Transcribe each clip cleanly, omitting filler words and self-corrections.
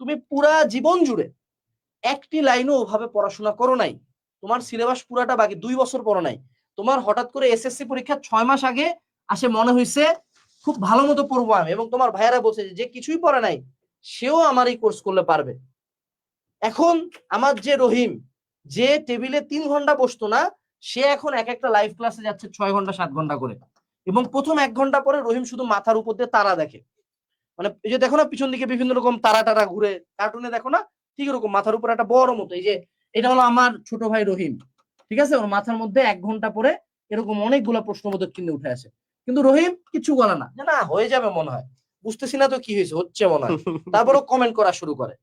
তুমি পুরা জীবন জুড়ে একটি লাইনও ওভাবে পড়াশোনা করো নাই, তোমার সিলেবাস পুরাটা বাকি 2 বছর পড়ো নাই, তোমার হঠাৎ করে এসএসসি পরীক্ষা 6 মাস আগে আসে মনে হয়েছে খুব ভালো মতো পড়বো আমি, এবং তোমার ভাইয়ারা বলছে যে কিছুই পড়ে নাই সেও আমার এই কোর্স করলে পারবে। এখন আমার যে রহিম, যে টেবিলে 3 ঘন্টা বসতো না, সে এখন এক একটা লাইভ ক্লাসে যাচ্ছে 6 ঘন্টা 7 ঘন্টা করে, এবং প্রথম 1 ঘন্টা পরে রহিম শুধু মাথার উপর দিয়ে তারা দেখে, মানে এই যে দেখো না পিছন দিকে বিভিন্ন রকম তারা টারা ঘুরে, কার্টুনে দেখো না, ঠিক এরকম মাথার উপর একটা বড় মতো, এই যে এটা হলো আমার ছোট ভাই রহিম, ঠিক আছে, ওর মাথার মধ্যে 1 ঘন্টা পরে এরকম অনেকগুলো প্রশ্নবোধক চিহ্ন উঠে আসে, কিন্তু রহিম কিছু বলে না, যে না হয়ে যাবে মনে হয়, বুঝতেছি না তো কি হয়েছে, হচ্ছে মনে হয়, তারপরও কমেন্ট করা শুরু করে।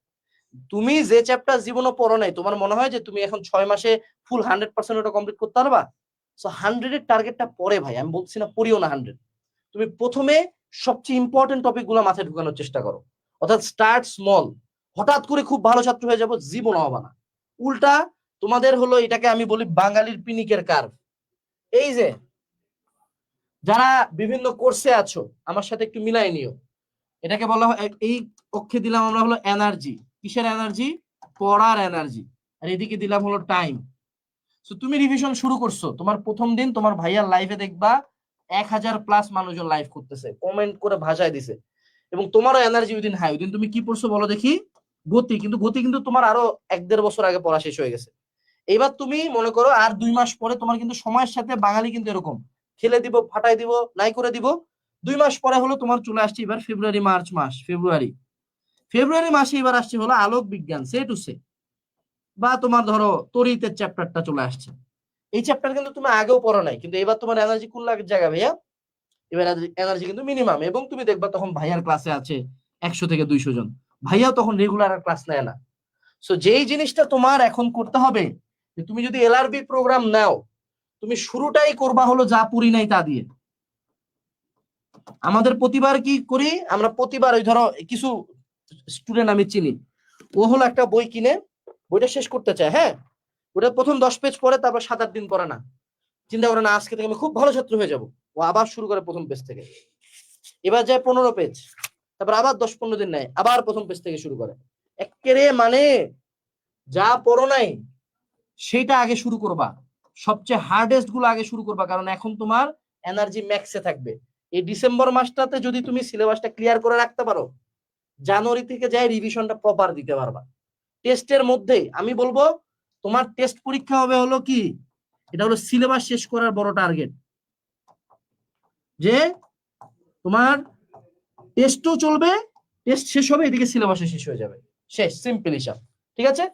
তুমি যে চ্যাপ্টার জীবনে পড়ো নাই, তোমার মনে হয় যে তুমি এখন 6 মাসে ফুল 100% ওটা কমপ্লিট করতে পারবা? সো 100 এর টার্গেটটা পরে ভাই, আমি বলছি না পড়িও না 100, তুমি প্রথমে সবচেয়ে ইম্পর্টেন্ট টপিক গুলো মাথায় ঢুকানোর চেষ্টা করো, অর্থাৎ স্টার্ট স্মল। হঠাৎ করে খুব ভালো ছাত্র হয়ে যাবো জীবন হবে না, উল্টা তোমাদের হলো এটাকে আমি বলি বাঙালির পিনিকের কার্ভ। এই যে যারা বিভিন্ন কোর্সে আছো আমার সাথে একটু মিলাই নিও, এটাকে বলা হয়, এই পক্ষে দিলাম আমরা হলো এনার্জি, কিসের এনার্জি? পড়ার এনার্জি। আর এদিকে দিলাম হলো টাইম। তো তুমি রিভিশন শুরু করছো, তোমার প্রথম দিন তোমার ভাইয়ার লাইভে দেখবা 1000+ মানুষজন লাইভ করতেছে, কমেন্ট করে ভাষায় দিছে, এবং তোমারও এনার্জি ওই দিন হাই। ওই দিন তুমি কি পড়ছো বলো দেখি? গতি। কিন্তু গতি কিন্তু তোমার আরো 1-1.5 বছর আগে পড়া শেষ হয়ে গেছে। এবার তুমি মনে করো আর 2 মাস পরে তোমার কিন্তু সময়ের সাথে বাঙালি কিন্তু এরকম খেলে দিব, ফাটাই দিব, নাই করে দিব। 2 মাস পরে হলো তোমার চলে আসছে এবার ফেব্রুয়ারি মার্চ মাস, ফেব্রুয়ারি মাসে এবার আসছে হলো আলোক বিজ্ঞান সে টু সে, বা তোমার ধরো তড়িতের চ্যাপ্টারটা চলে আসছে। এই চ্যাপ্টার কিন্তু তুমি আগেও পড়ো নাই, কিন্তু এবার তোমার এনার্জি কোন লাগে জায়গা ভাইয়া? এবার এনার্জি কিন্তু মিনিমাম, এবং তুমি দেখবা তখন ভাইয়ার ক্লাসে আছে 100 থেকে 200 জন, ভাইয়াও তখন রেগুলার ক্লাস নেয় না। সো যেই জিনিসটা তোমার এখন করতে হবে, যে তুমি যদি এলআরবি প্রোগ্রাম নাও, তুমি শুরুটাই করবা হলো যা পড়ি নাই তা দিয়ে। আমাদের প্রতিবার কি করি আমরা, প্রতিবার ওই ধরো কিছু স্টুডেন্ট আমি চিনি, ও হলো একটা বই কিনে বইটা শেষ করতে চায়, হ্যাঁ, ওটা প্রথম 10 পেজ পড়ে, তারপর 7-8 দিন পড়ে না, চিন্তা করে না আজকে থেকে আমি খুব ভালো ছাত্র হয়ে যাব, ও আবার শুরু করে প্রথম পেজ থেকে, এবার যায় 15 পেজ, তারপর আবার 10-15 দিন নেয়, আবার প্রথম পেজ থেকে শুরু করে। একেবারে মানে যা পড়ো নাই সেইটা আগে শুরু করবা, সবচেয়ে হার্ডেস্ট গুলো আগে শুরু করবা, কারণ এখন তোমার এনার্জি ম্যাক্সে থাকবে। এই ডিসেম্বর মাসটাতে যদি তুমি সিলেবাসটা ক্লিয়ার করে রাখতে পারো, জানুয়ারি থেকে যাই রিভিশনটা প্রপার দিতে পারবা। টেস্টের মধ্যে আমি বলবো তোমার টেস্ট পরীক্ষা হবে হলো কি, এটা হলো সিলেবাস শেষ করার বড় টার্গেট, যে তোমার টেস্টও চলবে, টেস্ট শেষ হবে, এদিকে সিলেবাসও শেষ হয়ে যাবে, শেষ, সিম্পল হিসাব। ঠিক আছে।